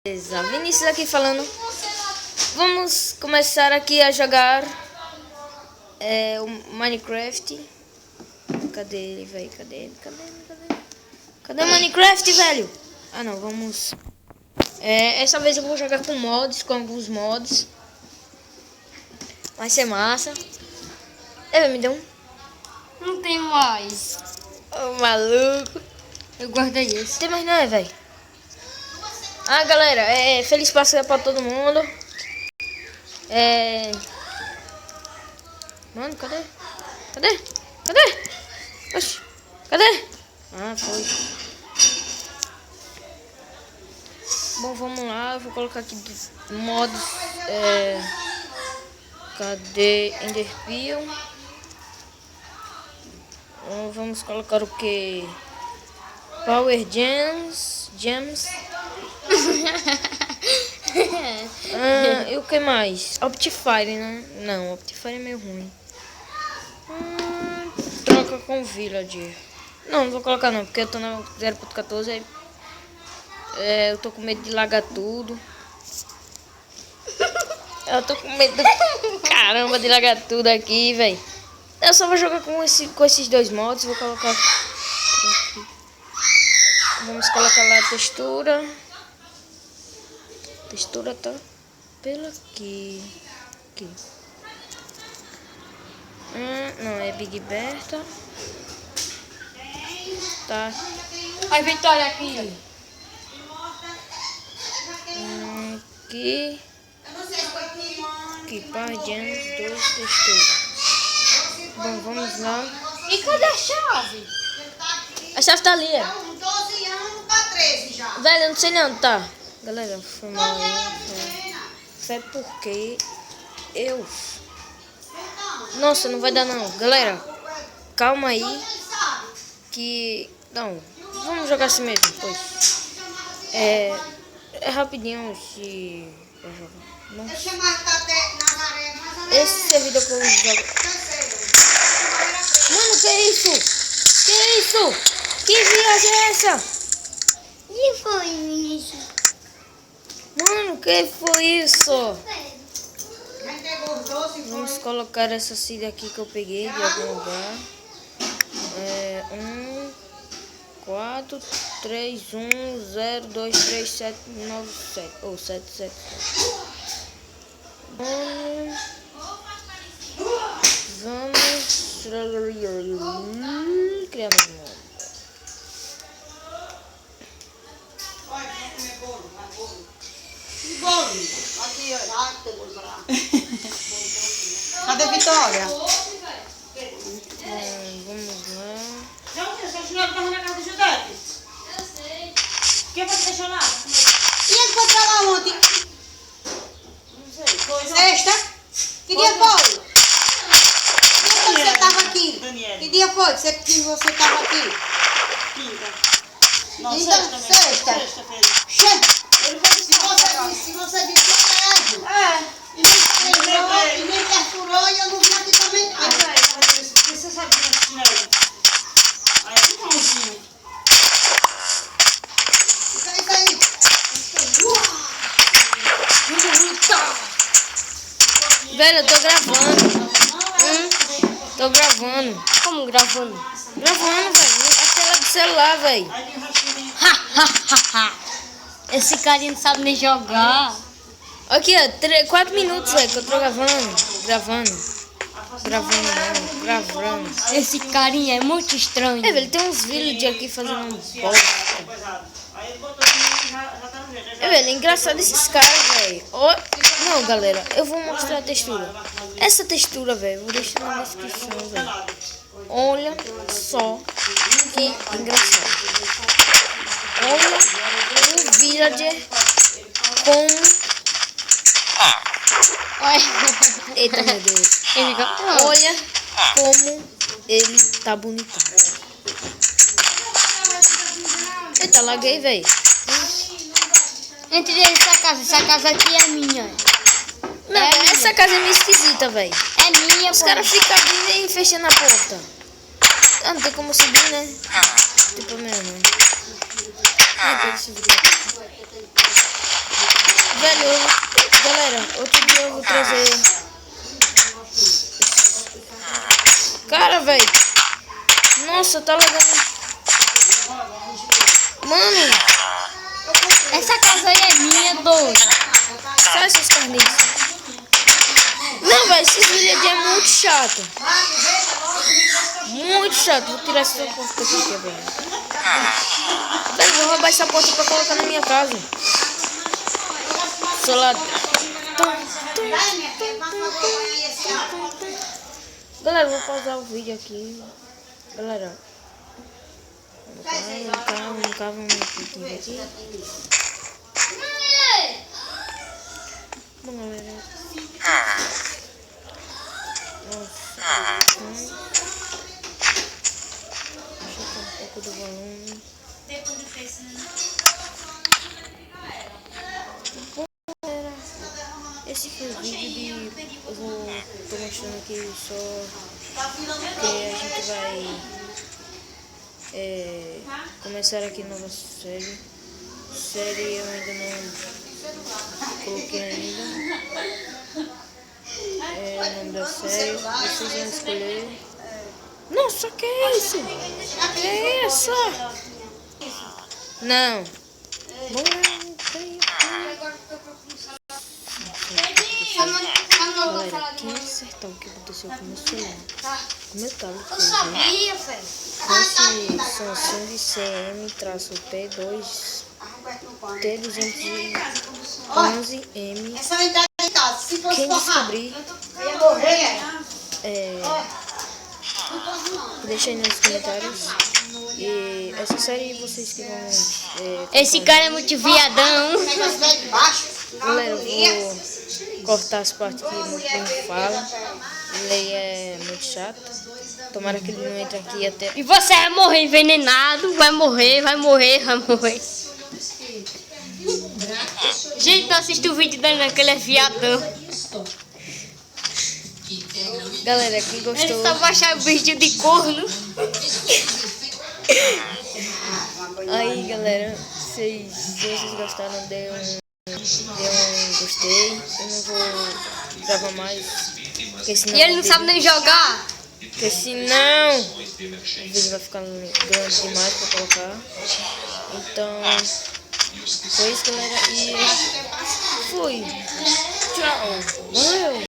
Beleza, Vinícius aqui falando. Vamos começar aqui a jogar o Minecraft. Cadê ele, velho? Cadê ele? Cadê o Minecraft, velho? Ah, não, vamos... essa vez eu vou jogar com mods, com alguns mods. Vai ser massa. Me deu um... Não tem mais. Ô, maluco. Eu guardei esse. Tem mais não, velho? Ah, galera, feliz Páscoa pra todo mundo. Mano, cadê? Oxi, cadê? Ah, foi. Bom, vamos lá. Eu vou colocar aqui modos. Cadê? Enderpeel. Vamos colocar o que? Power Gems. E o que mais? Optifine, né? Não, Optifine é meio ruim. Troca com Villager. Não vou colocar não, porque eu tô na 0.14. Eu tô com medo de lagar tudo. Eu tô com medo do caramba de lagar tudo aqui, velho. Eu só vou jogar com esses dois modos. Vou colocar aqui. Vamos colocar lá a textura. A textura tá pela aqui. Não, é Big Berta. Tá. Ai, Vitória, aqui. Aqui. Gems 2 textura. Bom, vamos lá. E cadê a chave? A chave tá ali. 12 anos pra 13 já. Velho, eu não sei não, tá? Galera, foi mal aí. Foi porque eu... Nossa, não vai dar não. Galera, calma aí. Que... Não, vamos jogar assim mesmo, pois. É rapidinho se... Deixa marcar até Nazaré, mais ou menos. Esse servidor que eu jogo... Mano, que é isso? Que é isso? Que viagem é essa? E foi, Vinícius? Mano, que foi isso? Vamos Vamos colocar essa seed aqui que eu peguei de algum lugar. 4, 3, 1, 0, 2, 3, 7, 9, 7. Ou 7, 7. Vamos criar mais um modo. Aqui, olha. Cadê Vitória? Vamos lá. Seu chinelo tava na casa do Judete. Eu sei. Quem você deixou lá? E ele foi pra lá ontem? Não sei. Foi Sexta? Que dia foi? Que dia foi que você tava aqui? Daniela. Que dia foi que você tava aqui? Quinta. Não, Quinta, sexta mesmo. sexta. Sexta-feira. Che! Ele foi Se você disse mesmo. E nem perfurou e eu não vi aqui também. Você sabe que é chinelo? Aí é um pãozinho. Isso aí. Velho, eu tô gravando. Tô gravando. Como gravando? Gravando, velho. A tela do celular, velho. Aí tem um rascunho. Esse carinha não sabe nem jogar. Aqui, ó. 4 minutos, velho, que eu tô gravando. Gravando. Esse carinha é muito estranho. Velho, tem uns vídeos aqui fazendo bosta. Coisado. Aí ele botou e já tá no jeito. Velho, é engraçado esses caras, velho. Não, galera, eu vou mostrar a textura. Essa textura, velho, vou deixar na descrição, velho. Olha só que engraçado. Olha o Villager com... Eita, meu Deus. Ele fica... Olha como ele tá bonitão. Eita, laguei, velho. Entre essa casa aqui é minha. Não, essa casa é meio esquisita, velho. É minha, Os caras ficam abrindo e fechando a porta. Ah, não tem como subir, né? Tipo mesmo. Ah, tem que subir. Velho, galera, outro dia eu vou trazer... Cara, velho. Nossa, tá levando... Mano, Essa casa aí é minha, doido. sai essas carniças. Não, velho, esses vídeos é muito chato. Muito chato. Vou tirar essa porta aqui, velho. Velho, vou roubar essa porta pra colocar na minha casa. Sou ladrão. Galera, vou pausar o vídeo aqui. Galera, calma aqui. Bom, galera. Nossa. Deixa eu dar um pouco do volume. Bom, galera, esse foi o vídeo de... Eu tô mostrando aqui só que a gente vai começar aqui nova série. Série eu ainda não coloquei ainda. O nome da série, vocês vão escolher. Nossa, que é isso? Que é essa? Não. Galera, quem acertar o que aconteceu com o meu celular, com o meu tablet, Eu sabia, velho. esse Samsung CM-P2 T211M. Essa é a entrada de casa. Se fosse Quem forrado, descobrir, eu ia morrer. deixa aí nos comentários. E essa série vocês que vão... Esse cara é muito viadão. Negócio velho de baixo. Galera, eu vou cortar as partes que não fala. Ele é muito chato. Tomara que ele não entre aqui até... E você vai morrer envenenado. Vai morrer. Gente, não assiste o vídeo dele não, que ele é viadão. Galera, quem Ele gostou... só vai achar o vídeo de corno. Aí, galera, se vocês gostaram, dê um gostei. Eu não vou gravar mais, porque senão E ele não sabe nem jogar. porque senão o vídeo vai ficar grande demais pra colocar. Então, foi isso, galera, e fui. Tchau. Valeu.